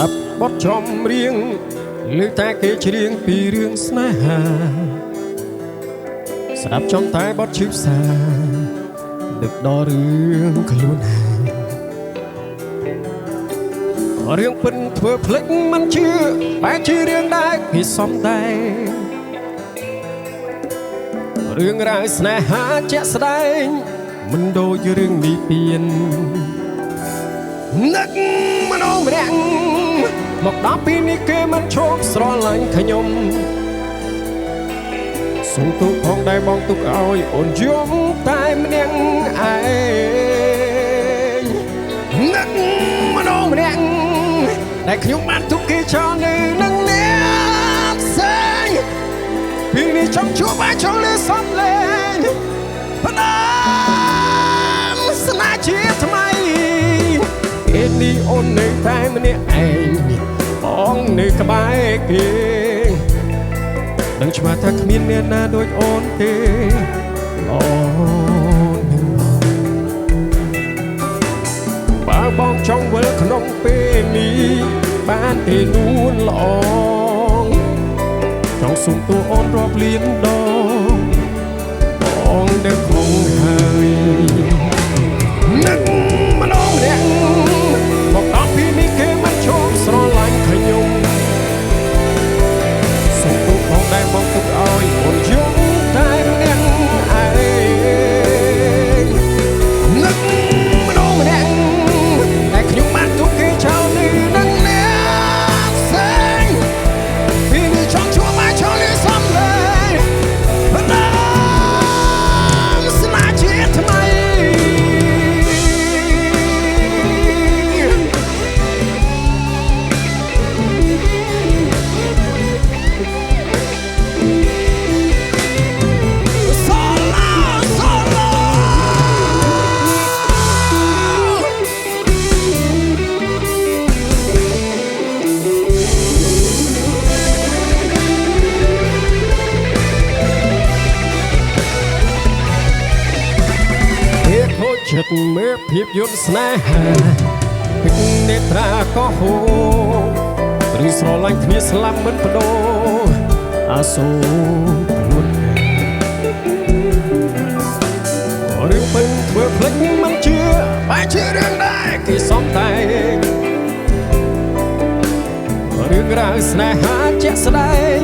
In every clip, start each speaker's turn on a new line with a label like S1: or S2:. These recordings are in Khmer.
S1: ដាប់បទចំរៀងឮតែគេច្រៀងពីរឿងស្នេហាស្ដាប់ចំតែបទឈឺផ្សាដឹកដល់រឿងខ្លួនហើយរឿងពិនធ្វើភ្លេចមិនជឿបែរជារឿងដែលគេសំដែងរឿងរ៉ាវស្នេហាជាក់ស្ដែងមិនដូចរឿងនិទាននឹកម្ដងម្នាក់មកដល់ពីនេះគេមិនឈប់ស្រឡាញ់ខ្ញុំសុំទូផងដែរបងទុកឲ្យអូនយំតែម្នាក់ឯងនឹកម្ដងម្នាក់ដែលខ្ញុំបានទុកគេចោលនៅនឹងអ្នកផ្សេងពីនេះចង់ជួបអាចចង់លើសំលេងផ្ដាំស្នេហ៍ជាថ្មីពេលនេះអូននៅតែម្នាក់ឯងបងនៅក្បែរគេដឹងច្បាស់ថាគ្មានអ្នកណាដូចអូនទេអូននឹងបើបងចង់វិលក្នុងពេលនេះបានទេនួនល្អចង់សុំទូអូនរាប់លានដងបងនៅគង់ហើយនឹកម្ដងម្នាក់មកដល់ពីនេះគេមិនឈប់ស្រឡាញ់ខ្ញុំសុំទូផងដែរបងទុកឲ្យអូនយំតែម្នាក់ឯងនឹកម្ដងម្នាក់តែខ្ញុំបានទុកគេចោលនៅនឹងអ្នកផ្សេងពីនេះចង់ជួបអាចចោលលើសំលេងផ្ដាំស្នេហ៍ជាថ្មីចិត្តមើលភាពយន្តស្នេហាទឹកនេត្រាក៏ហូរឬស្រឡាញ់គ្នាស្លាប់មិនបដូរអាសូរខ្លួនរឿងពិនធ្វើភ្លេចមិនជឿបែរជារឿងដែលគេសំតែងរឿងរ៉ាវស្នេហាជាក់ស្ដែង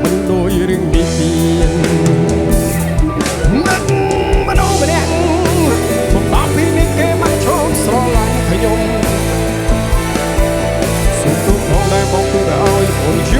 S1: មិនដូចរឿងនិទាននឹកម្ដងម្នាក់មកដល់ពីនេះគេមិនឈប់ស្រឡាញ់ខ្ញុំសុំទូផងដែរបងទុកឲ្យអូនយ